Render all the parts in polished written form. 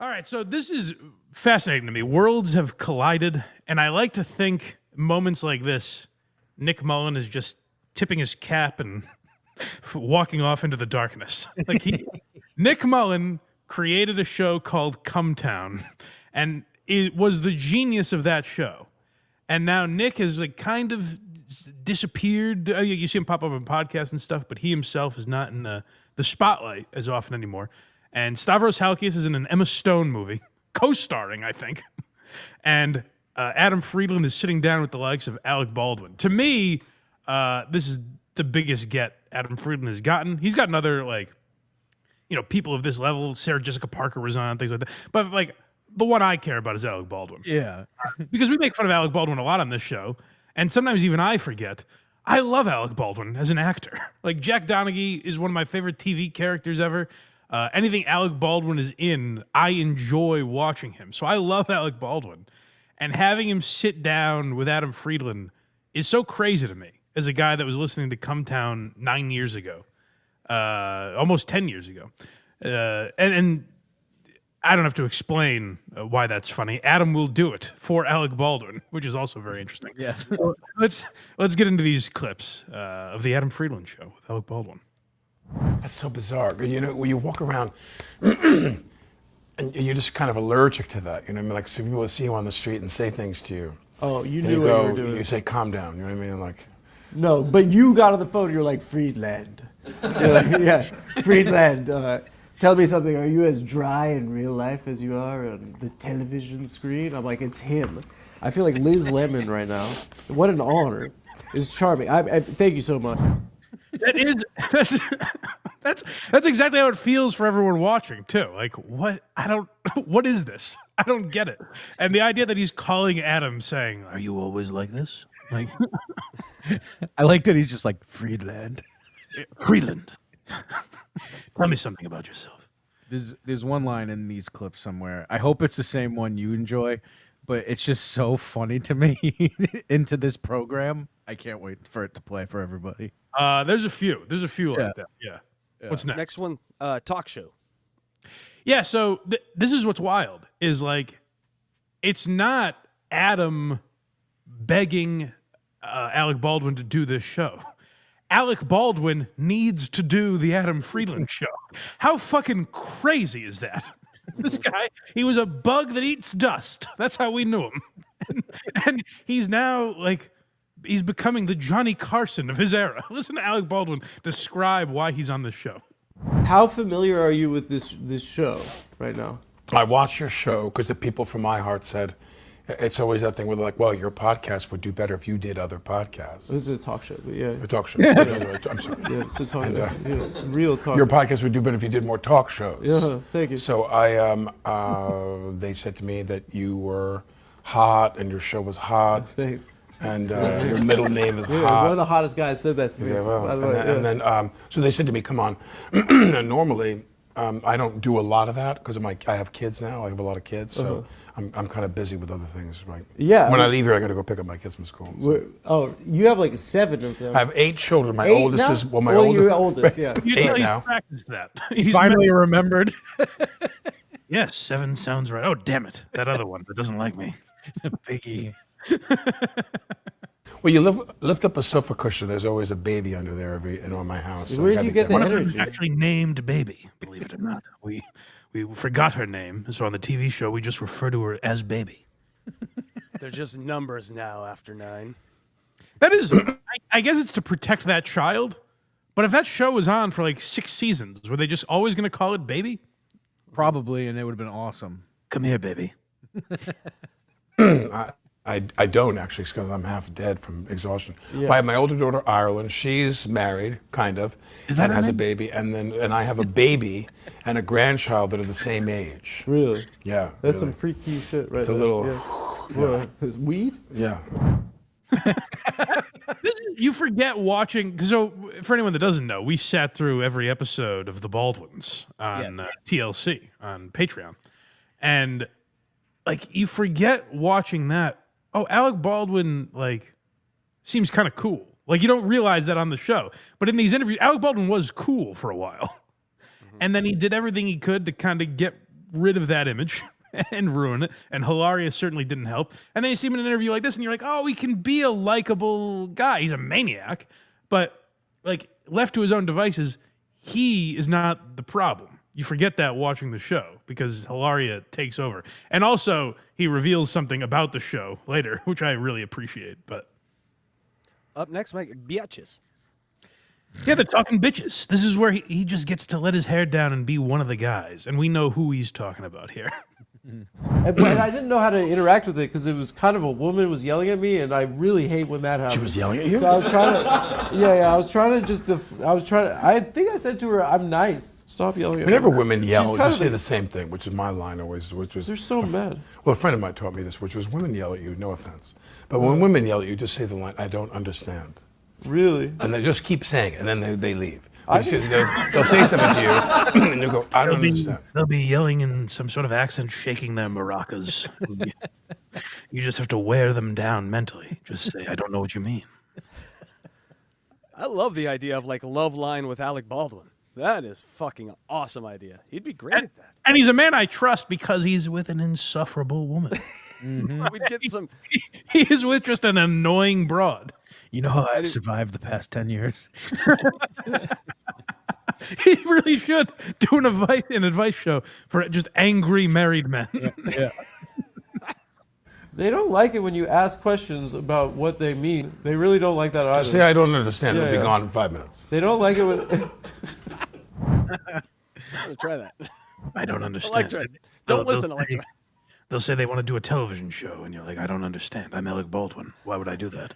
All right, so this is fascinating to me. Worlds have collided, and I like to think moments like this, Nick Mullen is just tipping his cap and walking off into the darkness. Like Nick Mullen created a show called Come Town, and it was the genius of that show. And now Nick has like kind of disappeared. You see him pop up on podcasts and stuff, but he himself is not in the spotlight as often anymore. And Stavros Halkias is in an Emma Stone movie, co-starring, I think. And Adam Friedland is sitting down with the likes of Alec Baldwin. To me, this is the biggest get Adam Friedland has gotten. He's gotten other, like, you know, people of this level. Sarah Jessica Parker was on, things like that. But, like, the one I care about is Alec Baldwin. Yeah. Because we make fun of Alec Baldwin a lot on this show. And sometimes even I forget. I love Alec Baldwin as an actor. Like, Jack Donaghy is one of my favorite TV characters ever. Anything Alec Baldwin is in, I enjoy watching him. So I love Alec Baldwin. And having him sit down with Adam Friedland is so crazy to me as a guy that was listening to Come Town 9 years ago, almost 10 years ago. And I don't have to explain why that's funny. Adam will do it for Alec Baldwin, which is also very interesting. Yes. So let's get into these clips of the Adam Friedland Show with Alec Baldwin. That's so bizarre. You know, when you walk around and you're just kind of allergic to that. You know what I mean? Like, so people will see you on the street and say things to you. Oh, you And knew you what go, you were doing. you say, calm down. You know what I mean? Like, No, but you got on the phone, you're like, Friedland. You're like, yeah, Friedland. Tell me something. Are you as dry in real life as you are on the television screen? I'm like, it's him. I feel like Liz Lemon right now. What an honor. It's charming. I thank you so much. That's exactly how it feels for everyone watching too. Like, what is this? I don't get it. And the idea that he's calling Adam saying, "Are you always like this?" Like, I like that he's just like, Friedland. Friedland. Tell me something about yourself. There's one line in these clips somewhere. I hope it's the same one you enjoy, but it's just so funny to me into this program. I can't wait for it to play for everybody. There's a few like that. Yeah. What's next? Next one, talk show. Yeah, so this is what's wild is like, it's not Adam begging Alec Baldwin to do this show. Alec Baldwin needs to do the Adam Friedland Show. How fucking crazy is that? This guy, he was a bug that eats dust. That's how we knew him. And he's now like, he's becoming the Johnny Carson of his era. Listen to Alec Baldwin describe why he's on this show. How familiar are you with this show right now? I watched your show because the people from iHeart said, it's always that thing where they're like, well, your podcast would do better if you did other podcasts. This is a talk show, but yeah. A talk show. I'm sorry. Yeah, it's a talk show. Yeah, it's a real talk Your show. podcast would do better if you did more talk shows. Yeah, thank you. So they said to me that you were hot and your show was hot. Thanks. And your middle name is Yeah, hot. one of the hottest guys said that to me. Yeah, well, by the way, and then so they said to me, come on. Normally, I don't do a lot of that because I have kids now. I have a lot of kids, so I'm kind of busy with other things, right? Yeah. When I leave here, I got to go pick up my kids from school. So. Oh, you have like 7 of them. I have 8 children. My 8 oldest now? is my Well, oldest. your oldest, yeah. You 8 know he's now. practiced that. He finally remembered. Yes, 7 sounds right. Oh, damn it. That other one that doesn't like me. Biggie. Well, you lift up a sofa cushion. There's always a baby under there in my house. So Where I did gotta you get the One of them energy? actually named Baby, believe it or not. We forgot her name, so on the TV show we just refer to her as Baby. They're just numbers now after 9. That is, I guess it's to protect that child. But if that show was on for like 6 seasons, were they just always going to call it Baby? Probably, and it would have been awesome. Come here, baby. I don't actually, because I'm half dead from exhaustion. I have my older daughter, Ireland. She's married, kind of, that and her has a name? baby. And I have a baby and a grandchild that are the same age. Really? Yeah, That's really. some freaky shit right It's a there. little, Yeah. What, is weed? yeah. You forget watching. So, for anyone that doesn't know, we sat through every episode of The Baldwins on TLC on Patreon, and like you forget watching that. Oh, Alec Baldwin like seems kind of cool. Like you don't realize that on the show, but in these interviews, Alec Baldwin was cool for a while, and then he did everything he could to kind of get rid of that image and ruin it. And Hilaria certainly didn't help. And then you see him in an interview like this, and you're like, oh, he can be a likable guy. He's a maniac, but like left to his own devices, he is not the problem. You forget that watching the show because Hilaria takes over. And also, he reveals something about the show later, which I really appreciate. But Up next, Mike, biatches. yeah, they're talking bitches. This is where he just gets to let his hair down and be one of the guys. And we know who he's talking about here. But I didn't know how to interact with it because it was kind of a woman was yelling at me, and I really hate when that happens. She was yelling at you? So I was trying to, I was trying to just, I think I said to her, I'm nice. Stop yelling at me. Whenever women She's yell, kind just of say the same thing, which is my line always, which was... They're so mad. Well, a friend of mine taught me this, which was women yell at you, no offense. But when women yell at you, just say the line, I don't understand. Really? And they just keep saying it, and then they leave. They'll say something to you, and you go, I don't understand. They'll be yelling in some sort of accent, shaking their maracas. You just have to wear them down mentally. Just say, I don't know what you mean. I love the idea of like Love Line with Alec Baldwin. That is fucking awesome idea. He'd be great at that. And he's a man I trust because he's with an insufferable woman. We'd get some. He is with just an annoying broad. You know how I've survived the past 10 years? He really should do an advice show for just angry married men. Yeah. They don't like it when you ask questions about what they mean. They really don't like that either. Just say I don't understand, it'll be Yeah. gone in 5 minutes. They don't like it when... I'm gonna try that. I don't understand. Electra. Don't They'll listen, say- Electra. They'll say they want to do a television show, and you're like, I don't understand. I'm Alec Baldwin. Why would I do that?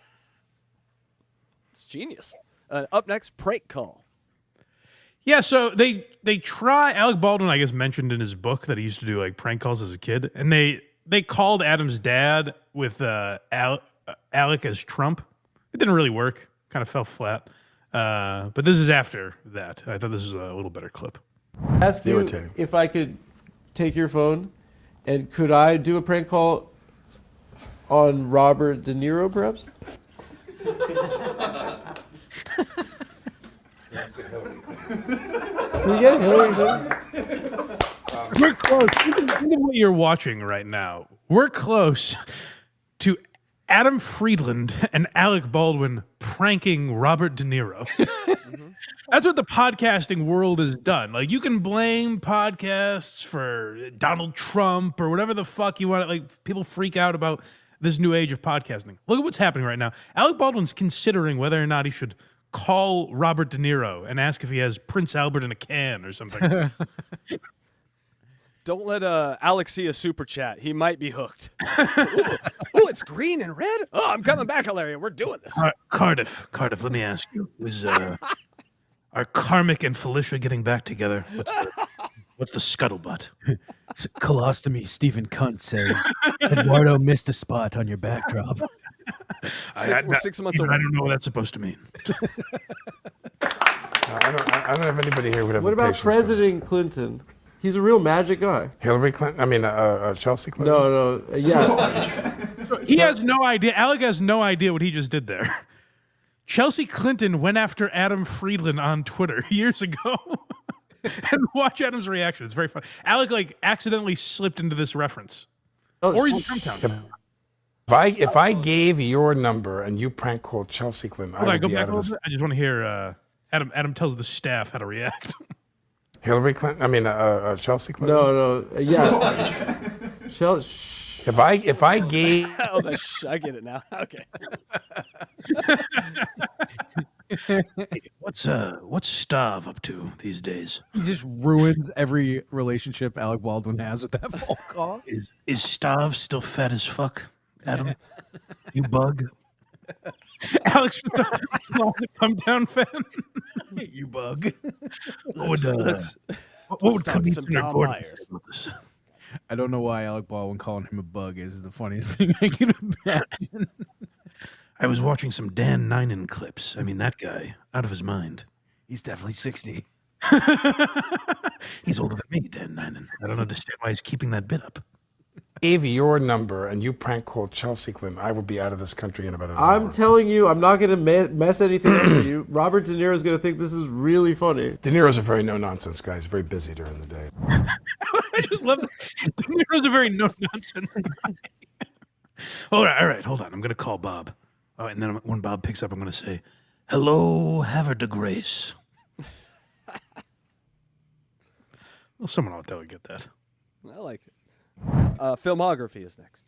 It's genius. Up next, prank call. Yeah, so they try. Alec Baldwin, I guess, mentioned in his book that he used to do like prank calls as a kid, and they called Adam's dad with Alec as Trump. It didn't really work. Kind of fell flat. But this is after that. I thought this was a little better clip. ask you Irritating. if I could take your phone, and could I do a prank call on Robert De Niro, perhaps? Can we get Hillary Clinton? We're close. Think of what you're watching right now. We're close to Adam Friedland and Alec Baldwin pranking Robert De Niro. That's what the podcasting world has done. Like, you can blame podcasts for Donald Trump or whatever the fuck you want. Like, people freak out about this new age of podcasting. Look at what's happening right now. Alec Baldwin's considering whether or not he should call Robert De Niro and ask if he has Prince Albert in a can or something. Don't let Alex see a super chat. He might be hooked. Ooh, it's green and red. Oh, I'm coming back, Hilaria. We're doing this. Cardiff, let me ask you: are Karmic and Felicia getting back together? What's the scuttlebutt? Colostomy Stephen Cunt says, Eduardo missed a spot on your backdrop. We're 6 months away. I don't know what that's supposed to mean. I don't have anybody here who would have What about patience for it. President Clinton? He's a real magic guy. Hillary Clinton? I mean, Chelsea Clinton? No, yeah. He has no idea. Alec has no idea what he just did there. Chelsea Clinton went after Adam Friedland on Twitter years ago. And watch Adam's reaction. It's very funny. Alec like accidentally slipped into this reference. Or he's from Town. If I gave your number and you prank called Chelsea Clinton, Hold I on, would go be back out a of little this. bit. I just want to hear Adam tells the staff how to react. Hillary Clinton? I mean, Chelsea Clinton? No, yeah. If I gave... Oh, I get it now. Okay. What's Stav up to these days? He just ruins every relationship Alec Baldwin has with that phone call. Is Stav still fat as fuck, Adam? You bug? Alex was a come down fan. You bug. What would let's talk Kamisha some Tom Gordon Myers. say about this? I don't know why Alec Baldwin calling him a bug is the funniest thing I can imagine. I was watching some Dan Ninen clips. I mean, that guy, out of his mind. He's definitely 60. He's older than me, Dan Ninen. I don't understand why he's keeping that bit up. gave your number and you prank called Chelsea Clinton, I would be out of this country in about an I'm hour. telling you, I'm not going to mess anything up for you. Robert De Niro's going to think this is really funny. De Niro's a very no-nonsense guy. He's very busy during the day. I just love that. De Niro's a very no-nonsense guy. All right, hold on. I'm going to call Bob. Oh, and then when Bob picks up, I'm going to say, hello, Havre de Grace. Well, someone out there would get that. I like it. Filmography is next.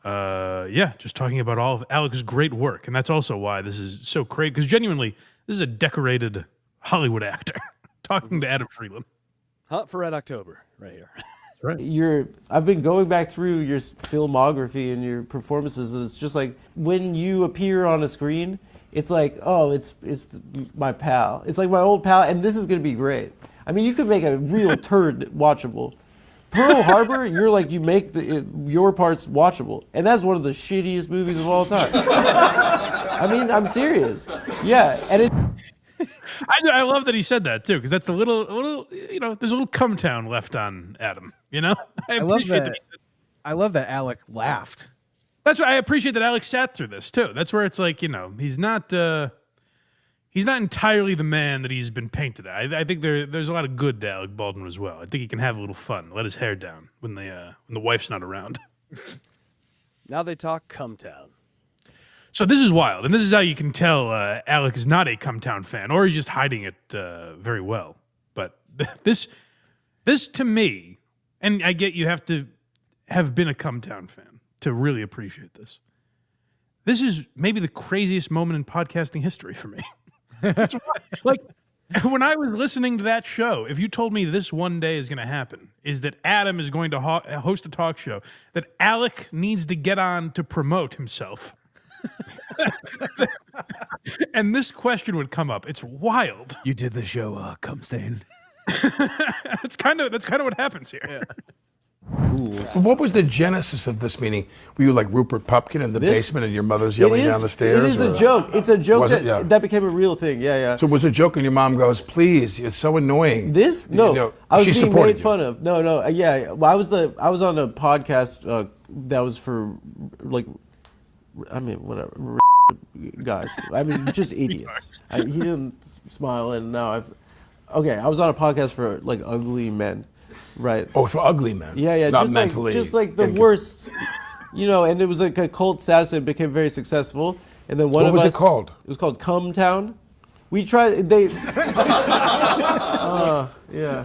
Yeah, just talking about all of Alec's great work. And that's also why this is so crazy, because genuinely, this is a decorated Hollywood actor talking to Adam Friedland. Hunt for Red October, right here. I've been going back through your filmography and your performances, and it's just like when you appear on a screen, it's like, oh, it's my pal. It's like my old pal, and this is going to be great. I mean, you could make a real turd watchable. Pearl Harbor, you make your parts watchable, and that's one of the shittiest movies of all time. I mean, I'm serious. Yeah, and it. I love that he said that too, because that's the little, there's a little cum town left on Adam. I appreciate that. I love that Alec laughed. That's why I appreciate that Alec sat through this too. That's where it's like, he's not entirely the man that he's been painted. I think there's a lot of good to Alec Baldwin as well. I think he can have a little fun, let his hair down when the wife's not around. Now they talk Cum Town. So this is wild, and this is how you can tell Alec is not a Cum Town fan, or he's just hiding it very well. But this to me, and I get you have to have been a Cum Town fan to really appreciate this. This is maybe the craziest moment in podcasting history for me. It's like when I was listening to that show, if you told me this one day is going to happen, is that Adam is going to host a talk show that Alec needs to get on to promote himself. And this question would come up. It's wild. You did the show, Cum Stain. That's kind of what happens here. Yeah. So what was the genesis of this meeting? Were you like Rupert Pupkin in the basement and your mother's yelling down the stairs? It is a joke. It's a joke that became a real thing. Yeah. So it was a joke and your mom goes, please, it's so annoying. This? No. I was being made fun you. of. No. Yeah. Well, I was on a podcast that was for whatever. Guys. I mean, just idiots. He didn't smile, and now I was on a podcast for ugly men. Right. Oh, for ugly men. Yeah. Not just mentally. Just the worst, and it was like a cult status and it became very successful. And then what was it called? It was called Cum Town. We tried, yeah.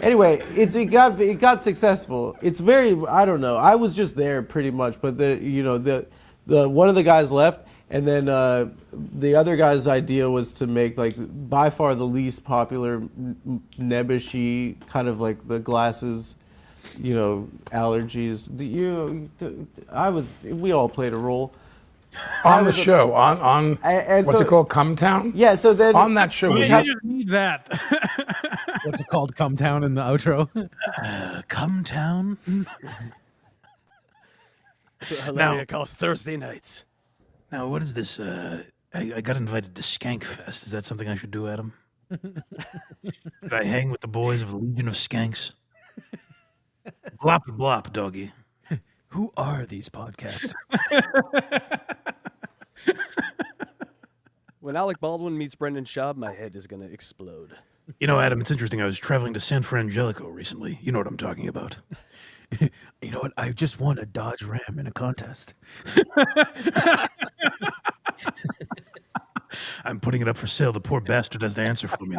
Anyway, it got successful. It's very, I don't know. I was just there pretty much, but the one of the guys left. And then the other guy's idea was to make by far the least popular nebbishy kind of the glasses, allergies. We all played a role on the show on what's it called, Cum Town? Yeah. So then on that show, you just need that. What's it called? Cum Town in the outro. Cum Town. Hilaria calls Thursday nights. Now, what is this? I got invited to Skank Fest. Is that something I should do, Adam? Should I hang with the boys of the Legion of Skanks? Blop, blop, doggy. Who are these podcasts? When Alec Baldwin meets Brendan Schaub, my head is going to explode. Adam, it's interesting. I was traveling to San Frangelico recently. You know what I'm talking about. You know what? I just won a Dodge Ram in a contest. I'm putting it up for sale. The poor bastard has to answer for me.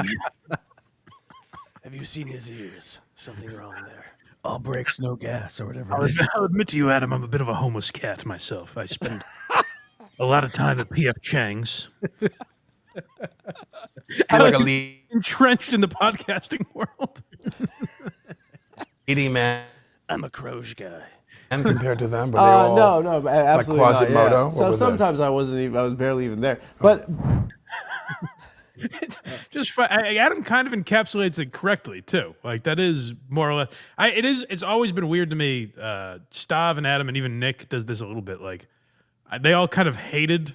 Have you seen his ears? Something wrong there. All brakes, no gas, or whatever. I'll admit to you, Adam, I'm a bit of a homeless cat myself. I spend a lot of time at P.F. Chang's. Entrenched in the podcasting world. Man. I'm a Croge guy. And compared to them, but they all no, absolutely like not. Quasimodo. Yeah. So sometimes I wasn't even. I was barely even there. But it's just Adam kind of encapsulates it correctly too. That is more or less. It's always been weird to me. Stav and Adam and even Nick does this a little bit. They all kind of hated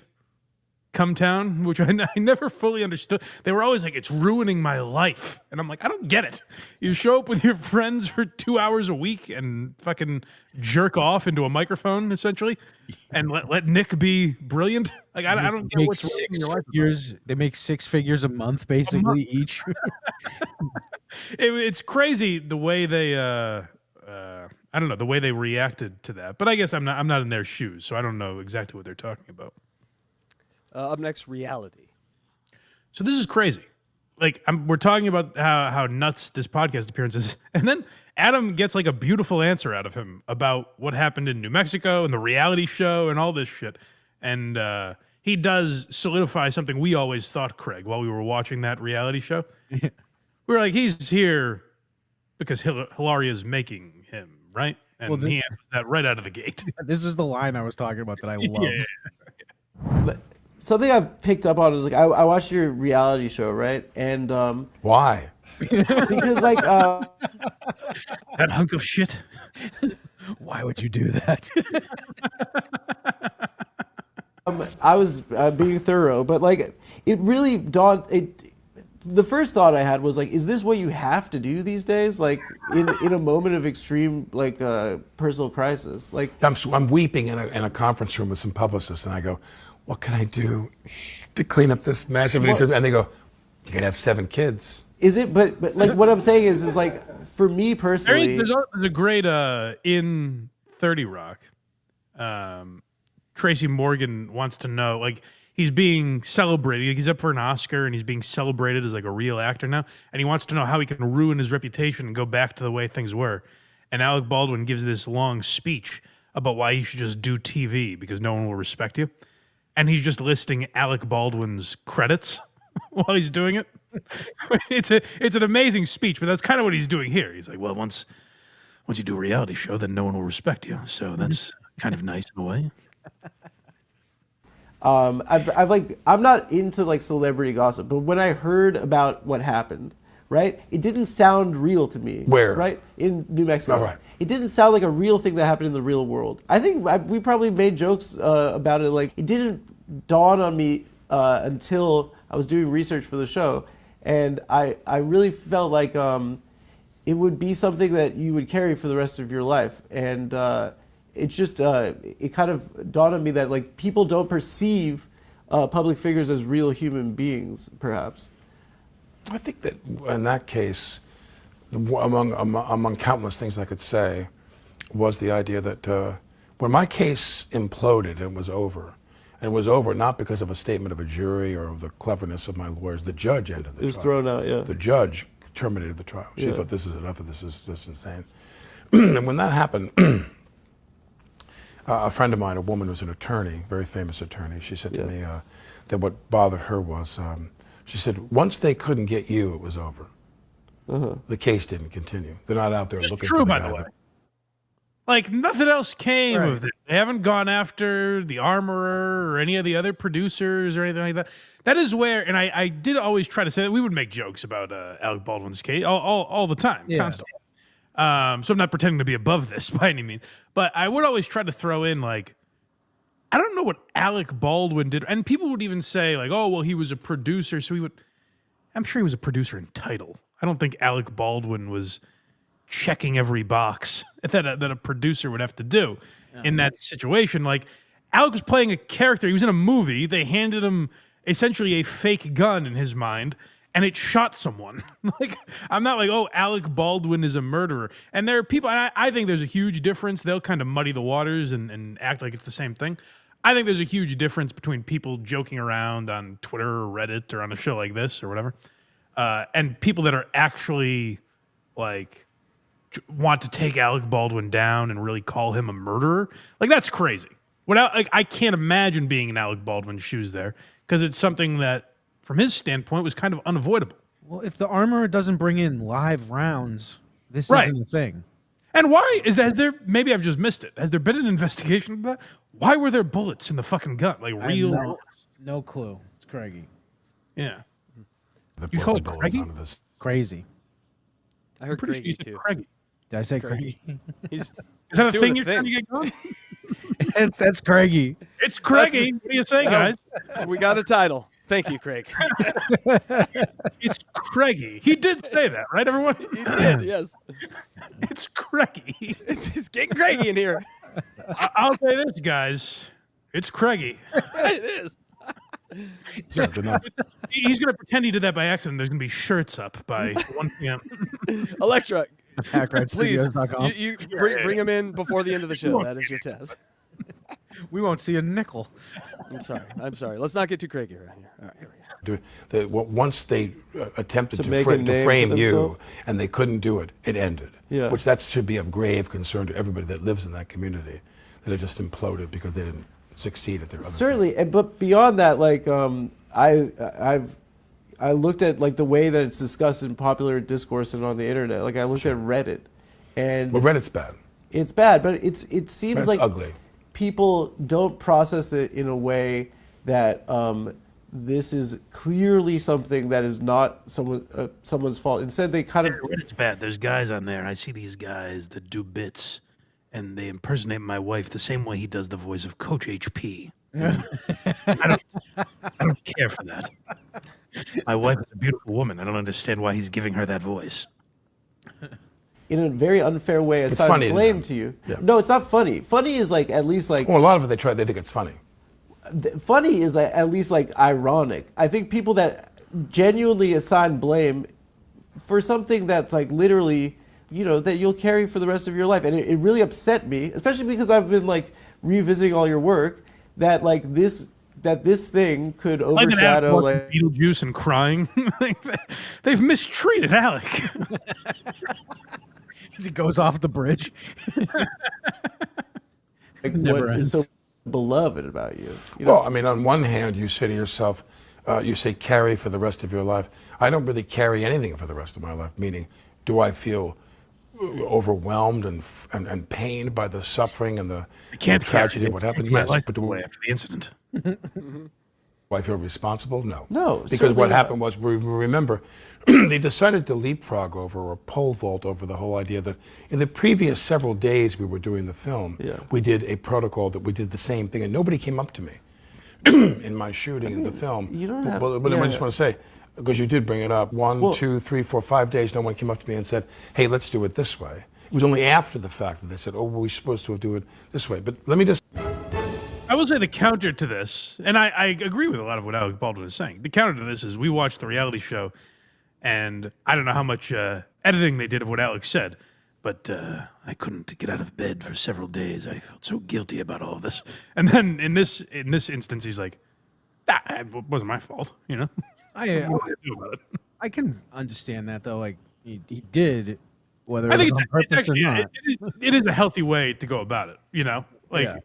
Come Town, which I never fully understood. They were always like, it's ruining my life. And I'm like, I don't get it. You show up with your friends for 2 hours a week and fucking jerk off into a microphone, essentially, and let Nick be brilliant. Like, I don't get what's ruining your life. They make 6 figures a month, basically, each. It's crazy the way they, I don't know, the way they reacted to that. But I guess I'm not in their shoes, so I don't know exactly what they're talking about. Up next, reality. So this is crazy. Like we're talking about how nuts this podcast appearance is, and then Adam gets like a beautiful answer out of him about what happened in New Mexico and the reality show and all this shit. And he does solidify something we always thought, Craig, while we were watching that reality show. We were like, he's here because Hilaria's making him, right? And he answers that right out of the gate. This is the line I was talking about that I love. But something I've picked up on is like I watched your reality show, right? And Why? because like That hunk of shit. Why would you do that? I was being thorough, but like it really dawned. The first thought I had was like, is this what you have to do these days? Like in a moment of extreme like personal crisis, like I'm weeping in a conference room with some publicists, and I go, "What can I do to clean up this mess?" And they go, "You can have 7 kids." Is it? But like what I'm saying is like for me personally, There's a great in 30 Rock. Tracy Morgan wants to know, like, he's being celebrated. He's up for an Oscar and he's being celebrated as like a real actor now. And he wants to know how he can ruin his reputation and go back to the way things were. And Alec Baldwin gives this long speech about why he should just do TV because no one will respect you. And he's just listing Alec Baldwin's credits while he's doing it. It's an amazing speech, but that's kind of what he's doing here. He's like, well, once you do a reality show, then no one will respect you. So that's kind of nice in a way. I'm not into like celebrity gossip, but when I heard about what happened, right, it didn't sound real to me. Where? Right, in New Mexico. All right. It didn't sound like a real thing that happened in the real world. I think we probably made jokes about it. Like it didn't dawn on me until I was doing research for the show, and I really felt like it would be something that you would carry for the rest of your life, and it's just it kind of dawned on me that like people don't perceive public figures as real human beings, perhaps. I think that in that case, among countless things I could say, was the idea that when my case imploded and was over not because of a statement of a jury or of the cleverness of my lawyers, the judge ended the trial. It was thrown out, yeah. The judge terminated the trial. She thought, this is enough of this, is just insane. And when that happened, a friend of mine, a woman who's an attorney, very famous attorney, she said to me that what bothered her was, she said, once they couldn't get you, it was over. The case didn't continue. They're not out there looking for the guy. By the way. Like, nothing else came of it. They haven't gone after the armorer or any of the other producers or anything like that. That is where, and I did always try to say that we would make jokes about Alec Baldwin's case all the time, constantly. So I'm not pretending to be above this by any means. But I would always try to throw in, like, I don't know what Alec Baldwin did. And people would even say, like, oh, well, he was a producer, so I'm sure he was a producer in title. I don't think Alec Baldwin was checking every box that a producer would have to do in that situation. Like, Alec was playing a character. He was in a movie. They handed him essentially a fake gun in his mind, and it shot someone. Like, I'm not like, oh, Alec Baldwin is a murderer. And there are people, and I think there's a huge difference. They'll kind of muddy the waters and act like it's the same thing. I think there's a huge difference between people joking around on Twitter or Reddit or on a show like this or whatever, and people that are actually, like, want to take Alec Baldwin down and really call him a murderer. Like, that's crazy. I can't imagine being in Alec Baldwin's shoes there, because it's something that, from his standpoint, was kind of unavoidable. Well, if the armorer doesn't bring in live rounds, this isn't a thing. And why has there? Maybe I've just missed it. Has there been an investigation of that? Why were there bullets in the fucking gun? Like real bullets? No clue. It's Craigie. Yeah. You call it Craigie? Crazy. I heard Craigie too. Craigie. Did I say Craigie? Is that a thing you're trying to get going? That's Craigie. It's Craigie. What do you say, guys? We got a title. Thank you, Craig. It's Craigie. He did say that, right, everyone? He did, yes. It's Craigie. It's getting Craigie in here. I'll say this, guys. It's Craigie. It is. Yeah, they're not- He's going to pretend he did that by accident. There's going to be shirts up by 1 p.m. Electra, please, HackRideStudios.com. you bring him in before the end of the show. That is your test. We won't see a nickel. I'm sorry. Let's not get too Craigie right here. All right, here we go. Once they attempted To to, make a name for frame you themselves? and they couldn't do it, it ended. Yeah. Which that should be of grave concern to everybody that lives in that community, that it just imploded because they didn't succeed at their other Certainly, but beyond that, like I looked at like the way that it's discussed in popular discourse and on the internet. Like I looked at Reddit, and Well, Reddit's bad. it's bad, but it seems Reddit's like ugly. people don't process it in a way that this is clearly something that is not someone's fault. Instead, they kind of It's bad. There's guys on there, and I see these guys that do bits, and they impersonate my wife the same way he does the voice of Coach HP. I don't care for that. My wife is a beautiful woman. I don't understand why he's giving her that voice. in a very unfair way assign funny to blame them. to you. Yeah. No, it's not funny. Funny is like at least like Well, a lot of it they think it's funny. funny is like, at least like ironic. I think people that genuinely assign blame for something that's like literally, that you'll carry for the rest of your life, and it really upset me, especially because I've been like revisiting all your work, that like this thing could overshadow like Beetlejuice and crying. They've mistreated Alec. As he goes off the bridge. what Never is ends. so beloved about you. Well, I mean, on one hand, you say to yourself, you say carry for the rest of your life. I don't really carry anything for the rest of my life, meaning do I feel overwhelmed and pained by the suffering and the tragedy of what happened? My Yes, life but do away after the incident. I feel responsible? No. No, Because certainly what not. happened was, remember, they decided to leapfrog over or pole vault over the whole idea that in the previous several days we were doing the film, we did a protocol that we did the same thing, and nobody came up to me in my shooting of the film. you don't have- But I just want to say, because you did bring it up, 1, 2, 3, 4, 5 days, no one came up to me and said, hey, let's do it this way. It was only after the fact that they said, oh, well, we're supposed to do it this way. But let me just... I will say the counter to this, and I agree with a lot of what Alec Baldwin is saying. The counter to this is we watched the reality show, and I don't know how much editing they did of what Alex said, but I couldn't get out of bed for several days. I felt so guilty about all of this. And then in this instance, he's like, that wasn't my fault, I What do I do about it? I can understand that though. Like he did, whether I it was think on it's purpose actually, or not. it is a healthy way to go about it, Like, Yeah.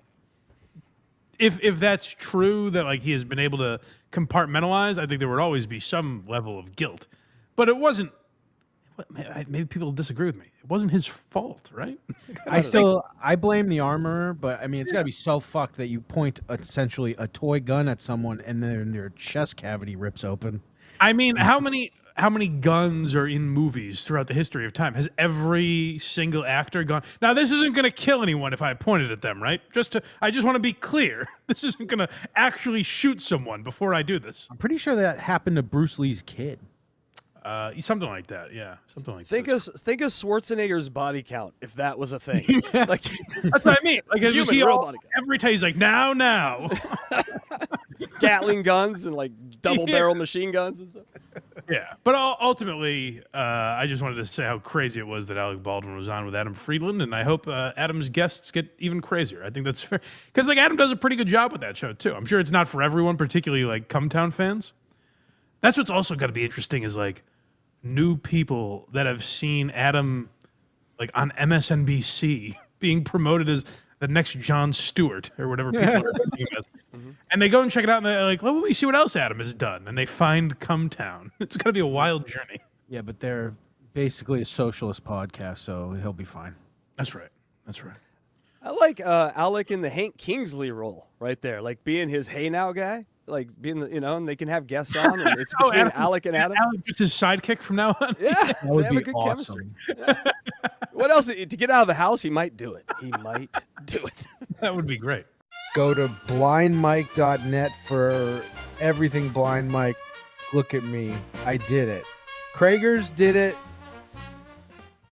if that's true, that like he has been able to compartmentalize, I think there would always be some level of guilt. But it wasn't. Maybe people disagree with me. It wasn't his fault, right? I blame the armorer, but I mean it's got to be so fucked that you point essentially a toy gun at someone and then their chest cavity rips open. I mean, how many guns are in movies throughout the history of time? Has every single actor gone? Now, this isn't going to kill anyone if I pointed at them, right? I just want to be clear. This isn't going to actually shoot someone before I do this. I'm pretty sure that happened to Bruce Lee's kid. Something like that, yeah. Something like Think that. of Schwarzenegger's body count if that was a thing. Like That's what I mean. Like, Human, you see real body count. every time he's like, now. Gatling guns and like double barrel machine guns and stuff. Yeah, but ultimately, I just wanted to say how crazy it was that Alec Baldwin was on with Adam Friedland, and I hope Adam's guests get even crazier. I think that's fair, because like Adam does a pretty good job with that show too. I'm sure it's not for everyone, particularly like Cumtown fans. That's what's also got to be interesting is like new people that have seen Adam like on MSNBC being promoted as the next Jon Stewart or whatever people are thinking of. And they go and check it out and they're like, well, let me see what else Adam has done. And they find Cumtown. It's going to be a wild journey. Yeah, but they're basically a socialist podcast, so he'll be fine. That's right. That's right. I like Alec in the Hank Kingsley role right there, like being his hey now guy, like being and they can have guests on, and it's between Alec and Adam. Alec just his sidekick from now on. Yeah, That they would have a be good awesome. chemistry. What else to get out of the house? He might do it. He might do it. That would be great. Go to blindmike.net for everything Blind Mike. Look at me. I did it. Kragers did it.